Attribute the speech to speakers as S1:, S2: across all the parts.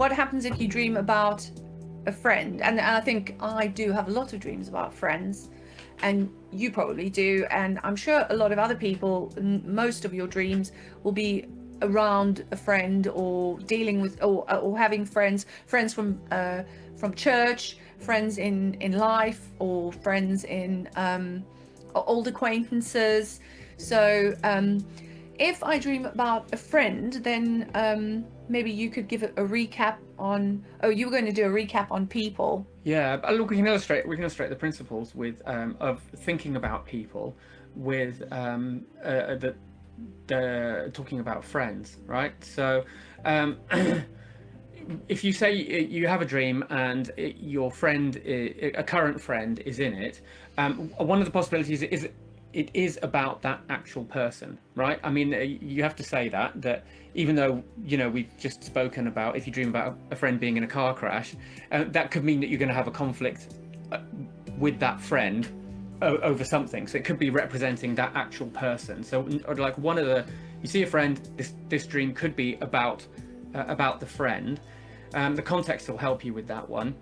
S1: what happens if you dream about a friend? And I think I do have a lot of dreams about friends, and you probably do, and I'm sure a lot of other people, most of your dreams will be around a friend, or dealing with, or having friends from church, friends in life, or friends in old acquaintances. So if I dream about a friend, then maybe you could give a recap on, oh, you were going to do a recap on people.
S2: Yeah, but look, we can illustrate the principles with of thinking about people with the talking about friends, right? So if you say you have a dream and your friend, a current friend, is in it, one of the possibilities is it is about that actual person, right? I mean, you have to say that even though, you know, we've just spoken about if you dream about a friend being in a car crash, that could mean that you're going to have a conflict with that friend over something. So it could be representing that actual person. So like you see a friend, this dream could be about the friend. The context will help you with that one.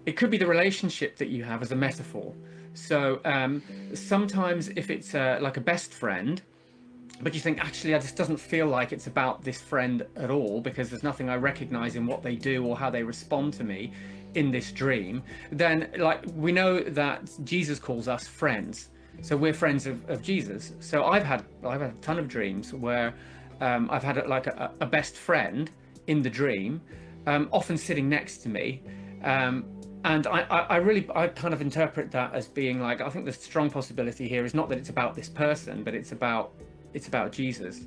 S2: It could be the relationship that you have as a metaphor. So sometimes if it's like a best friend, but you think, actually, this doesn't feel like it's about this friend at all, because there's nothing I recognize in what they do or how they respond to me in this dream, then like we know that Jesus calls us friends. So we're friends of Jesus. So I've had a ton of dreams where I've had like a best friend in the dream, often sitting next to me. And I kind of interpret that as being like, I think the strong possibility here is not that it's about this person, but it's about Jesus.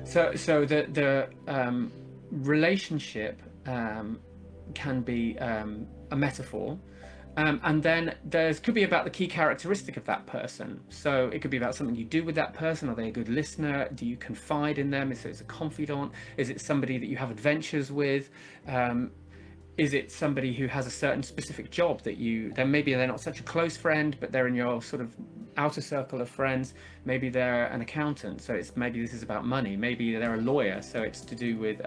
S2: So the relationship can be a metaphor, and then could be about the key characteristic of that person. So it could be about something you do with that person. Are they a good listener? Do you confide in them? Is it a confidant? Is it somebody that you have adventures with? Is it somebody who has a certain specific job that then maybe they're not such a close friend, but they're in your sort of outer circle of friends? Maybe they're an accountant, so maybe this is about money. Maybe they're a lawyer, so it's to do with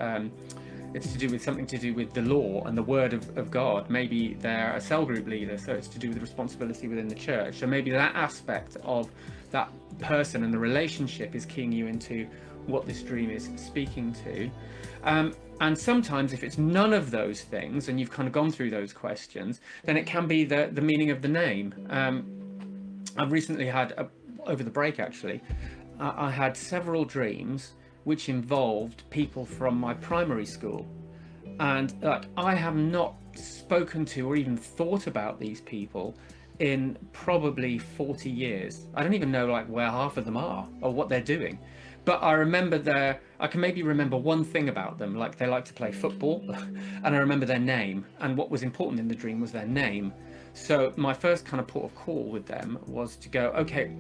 S2: something to do with the law and the word of God. Maybe they're a cell group leader, so it's to do with responsibility within the church. So maybe that aspect of that person and the relationship is keying you into what this dream is speaking to. And sometimes if it's none of those things and you've kind of gone through those questions, then it can be the meaning of the name. I've recently had, over the break actually, I had several dreams which involved people from my primary school. And like, I have not spoken to or even thought about these people in probably 40 years. I don't even know like where half of them are or what they're doing. But I remember I can maybe remember one thing about them, like they like to play football, and I remember their name. And what was important in the dream was their name. So my first kind of port of call with them was to go, okay,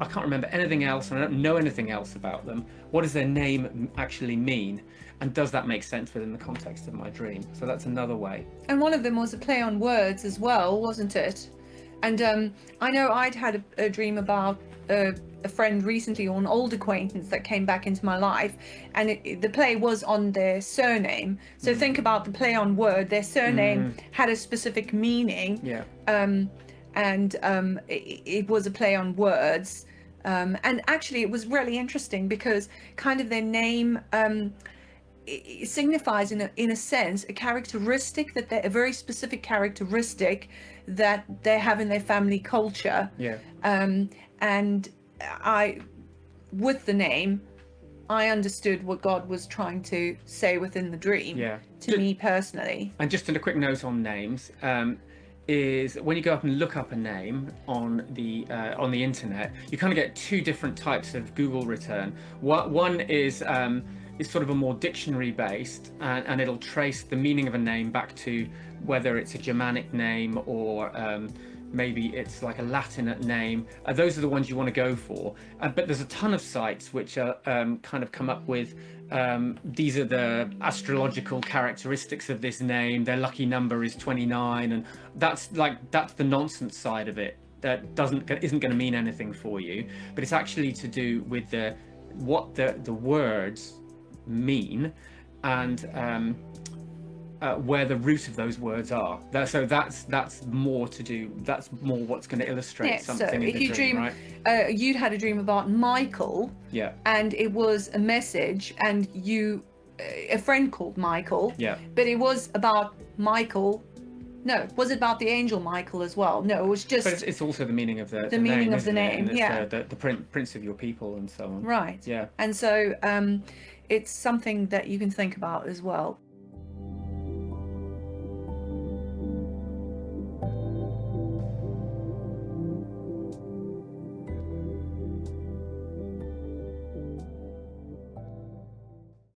S2: I can't remember anything else, and I don't know anything else about them. What does their name actually mean? And does that make sense within the context of my dream? So that's another way.
S1: And one of them was a play on words as well, wasn't it? And I know I'd had a dream about a friend recently, or an old acquaintance that came back into my life, and the play was on their surname. So think about the play on word. Their surname had a specific meaning.
S2: Yeah.
S1: It was a play on words. And actually it was really interesting because kind of their name it signifies in a sense a characteristic that a very specific characteristic that they have in their family culture.
S2: Yeah.
S1: And with the name, I understood what God was trying to say within the dream.
S2: Yeah.
S1: To me personally.
S2: And just a quick note on names, is when you go up and look up a name on the internet, you kind of get two different types of Google return. One is sort of a more dictionary based, and it'll trace the meaning of a name back to whether it's a Germanic name or maybe it's like a Latin name. Those are the ones you want to go for. But there's a ton of sites which are kind of come up with these are the astrological characteristics of this name. Their lucky number is 29, and that's the nonsense side of it. That isn't going to mean anything for you, but it's actually to do with what the words mean and where the root of those words are. So that's more to do. That's more what's going to illustrate
S1: Yeah, so
S2: something in
S1: if
S2: the
S1: you
S2: dream, right?
S1: you'd had a dream about Michael,
S2: Yeah,
S1: and it was a message, and a friend called Michael,
S2: yeah.
S1: but it was about Michael. No, was it about the angel Michael as well? No, it was just
S2: But it's also the meaning of the
S1: meaning
S2: name,
S1: of the
S2: isn't it?
S1: name,
S2: And it's
S1: yeah.
S2: the prince of your people and so on.
S1: Right.
S2: Yeah.
S1: And so it's something that you can think about as well.